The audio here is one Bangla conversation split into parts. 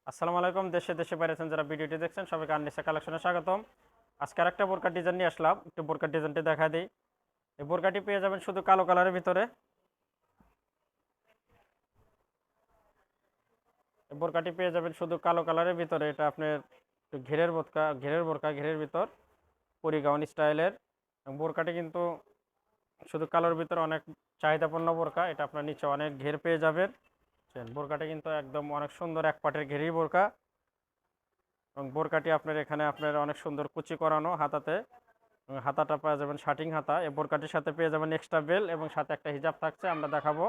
আসসালামু আলাইকুম। দেশে দেশে বাইরে আছেন যারা ভিডিওটি দেখছেন সবাইকে আননিসা কালেকশনে স্বাগতম। আজকে আরেকটা বোরকার ডিজাইন নিয়ে আসলাম, একটু বোরকার ডিজাইনটি দেখা দিই। এই বোরকাটি পেয়ে যাবেন শুধু কালো কালারের ভিতরে। এই বোরকাটি পেয়ে যাবেন শুধু কালো কালারের ভিতরে। এটা আপনার একটু ঘেরের ভিতর পরিগাউন স্টাইলের। এবং বোরকাটি কিন্তু শুধু কালোর ভিতরে অনেক চাহিদাপূর্ণ বোরকা। এটা আপনার নিচে অনেক ঘের পেয়ে যাবেন। বোরকাটি কিন্তু একদম অনেক সুন্দর এক পাটের ঘেরি বোরকা। এবং বোরকাটি আপনার এখানে আপনার অনেক সুন্দর কুচি করানো হাতাতে। হাতাটা পেয়ে যাবেন শার্টিং হাতা। এই বোরকাটির সাথে পেয়ে যাবেন এক্সট্রা বেল এবং সাথে একটা হিজাব থাকছে, আমরা দেখাবো।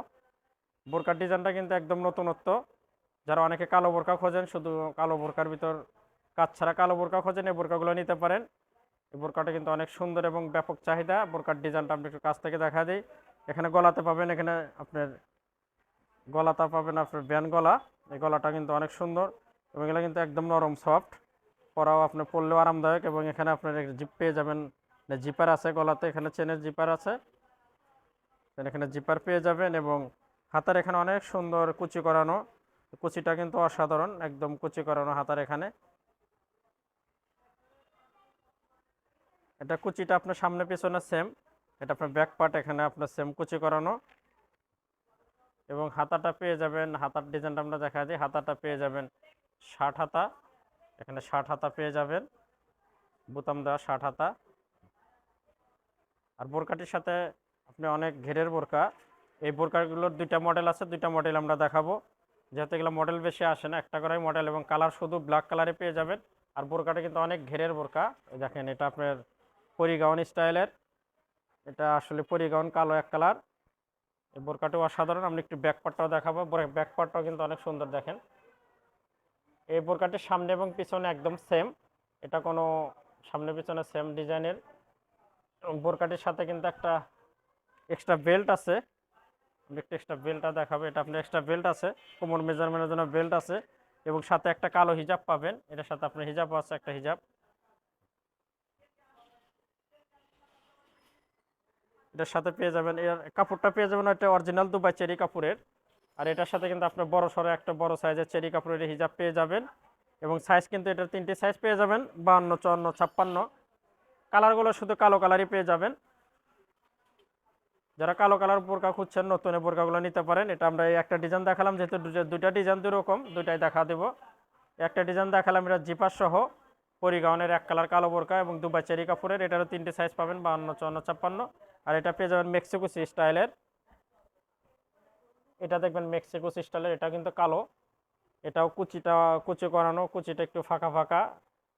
বোরকার ডিজাইনটা কিন্তু একদম নতুনত্ব। যারা অনেকে কালো বোরকা খোঁজেন, শুধু কালো বোরকার ভিতর কাজ ছাড়া কালো বোরকা খোঁজেন, এই বোরকাগুলো নিতে পারেন। এই বোরকাটা কিন্তু অনেক সুন্দর এবং ব্যাপক চাহিদা। বোরকার ডিজাইনটা আপনি একটু কাছ থেকে দেখা দিই। এখানে গলাতে পাবেন, এখানে আপনার গলাটা পাবেন আপনার ব্যান গলা। এই গলাটা কিন্তু অনেক সুন্দর এবং এগুলো কিন্তু একদম নরম সফট। পরাও আপনার পরলেও আরামদায়ক। এবং এখানে আপনার জিপ পেয়ে যাবেন, জিপার আছে গলাতে, এখানে চেনের জিপার আছে, এখানে জিপার পেয়ে যাবেন। এবং হাতার এখানে অনেক সুন্দর কুচি করানো, কুচিটা কিন্তু অসাধারণ, একদম কুচি করানো হাতার এখানে। এটা কুচিটা আপনার সামনে পিছনে সেম। এটা আপনার ব্যাক পার্ট, এখানে আপনার সেম কুচি করানো। এবং হাতাটা পেয়ে যাবেন, হাতার ডিজাইনটা আমরা দেখা দিই। হাতাটা পেয়ে যাবেন শার্ট হাতা, এখানে শার্ট হাতা পেয়ে যাবেন, বোতাম দেওয়া শার্ট হাতা। আর বোরকাটির সাথে আপনি অনেক ঘেরের বোরকা। এই বোরকাগুলোর দুইটা মডেল আছে, দুইটা মডেল আমরা দেখাবো। যেহেতু এগুলো মডেল বেশি আসে না, একটা করে মডেল এবং কালার শুধু ব্ল্যাক কালারে পেয়ে যাবেন। আর বোরকাটা কিন্তু অনেক ঘেরের বোরকা। দেখেন এটা আপনার পরিগাউন স্টাইলের। এটা আসলে পরিগাউন কালো এক কালার। এই বোরকাটাও অসাধারণ। আমি একটু ব্যাক পার্টটাও দেখাবো। ব্যাক পার্টটাও কিন্তু অনেক সুন্দর, দেখেন। এই বোরকাটির সামনে এবং পিছনে একদম সেম। এটা কোনো সামনে পিছনে সেম ডিজাইনের। বোরকাটির সাথে কিন্তু একটা এক্সট্রা বেল্ট আছে। একটু এক্সট্রা বেল্টটা দেখাবে। এটা আপনার এক্সট্রা বেল্ট আছে, কোমর মেজারমেন্টের জন্য বেল্ট আছে। এবং সাথে একটা কালো হিজাব পাবেন। এটার সাথে আপনার হিজাবও আছে, একটা হিজাব। এটার সাথে পেয়ে যাবেন, এর কাপড়টা পেয়ে যাবেন একটা অরিজিনাল দুবাই চেরি কাপড়ের। আর এটার সাথে কিন্তু আপনার বড় সড়ো একটা বড় সাইজের চেরি কাপড়ের হিজাব পেয়ে যাবেন। এবং সাইজ কিন্তু এটার তিনটি সাইজ পেয়ে যাবেন, 52, 54, 56। কালারগুলো শুধু কালো কালারই পেয়ে যাবেন। যারা কালো কালার বোরকা খুঁজছেন, নতুন এই বোরকাগুলো নিতে পারেন। এটা আমরা এই একটা ডিজাইন দেখালাম, যেহেতু দুইটা ডিজাইন দুই রকম, দুইটাই দেখা দেবো। একটা ডিজাইন দেখালাম এটা জিপার সহ পরিগাউনের এক কালার কালো বোরকা এবং দুবাই চেরি কাপড়ের। এটারও তিনটে সাইজ পাবেন, 52, 54, 56। আর এটা পেয়ে যাবেন মেক্সিকো স্টাইলের। এটা দেখবেন মেক্সিকো স্টাইলের, এটা কিন্তু কালো। এটাও কুচি করানো, কুচিটা একটু ফাঁকা ফাঁকা।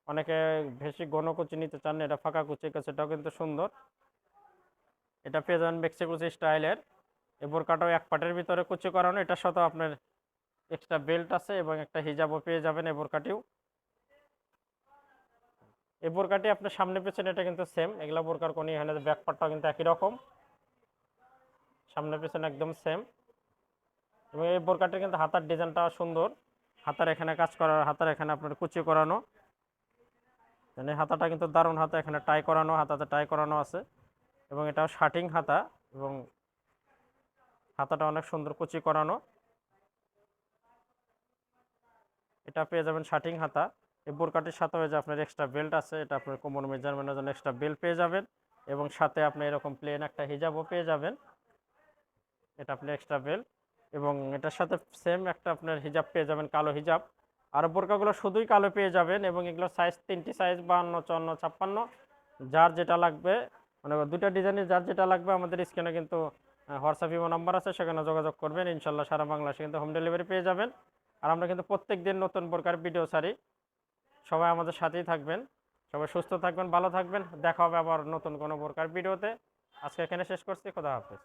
অনেকে বেশি ঘন কুচি নিতে চান, এটা ফাঁকা কুচি, সেটাও কিন্তু সুন্দর। এটা পেয়ে যাবেন মেক্সিকো স্টাইলের। এই বোরকাটাও এক পাটের ভিতরে কুচি করানো। এটার সাথে আপনার এক্সট্রা বেল্ট আছে এবং একটা হিজাবও পেয়ে যাবেন এই বোরকাটিও। এই বোরকাটি আপনার সামনে পেছনে এটা কিন্তু সেম। এগুলা বোরকার কোনি এখানে ব্যাক পার্টটাও কিন্তু একই রকম, সামনে পেছনে একদম সেম। এবং এই বোরকাটির কিন্তু হাতার ডিজাইনটা সুন্দর। হাতার এখানে কাজ করা, হাতার এখানে আপনার কুচি করানো। মানে হাতাটা কিন্তু দারুণ হাতা, এখানে টাই করানো, হাতাতে টাই করানো আছে। এবং এটাও শার্টিং হাতা এবং হাতাটা অনেক সুন্দর কুচি করানো। এটা পেয়ে যাবেন শার্টিং হাতা। এই বোরকাটির সাথে হয়ে যে আপনার এক্সট্রা বেল্ট আছে, এটা আপনার কোমর মেজারমেন্টের জন্য এক্সট্রা বেল্ট পেয়ে যাবেন। এবং সাথে আপনি এরকম প্লেন একটা হিজাবও পেয়ে যাবেন। এটা আপনি এক্সট্রা বেল্ট এবং এটার সাথে সেম একটা আপনার হিজাব পেয়ে যাবেন, কালো হিজাব। আর বোরকাগুলো শুধুই কালো পেয়ে যাবেন। এবং এগুলোর সাইজ তিনটি সাইজ, 52, 54, 56। যার যেটা লাগবে, মানে দুটা ডিজাইনের যার যেটা লাগবে, আমাদের স্ক্রিনে কিন্তু হোয়াটসঅ্যাপ ইমো নাম্বার আছে, সেখানে যোগাযোগ করবেন। ইনশাল্লাহ সারা বাংলাদেশে কিন্তু হোম ডেলিভারি পেয়ে যাবেন। আর আমরা কিন্তু প্রত্যেক দিন নতুন প্রকার ভিডিও ছাড়ি। সবাই আমাদের সাথেই থাকবেন। সবাই সুস্থ থাকবেন, ভালো থাকবেন। দেখা হবে আবার নতুন কোনো প্রকার ভিডিওতে। আজকে এখানে শেষ করছি। খোদা হাফেজ।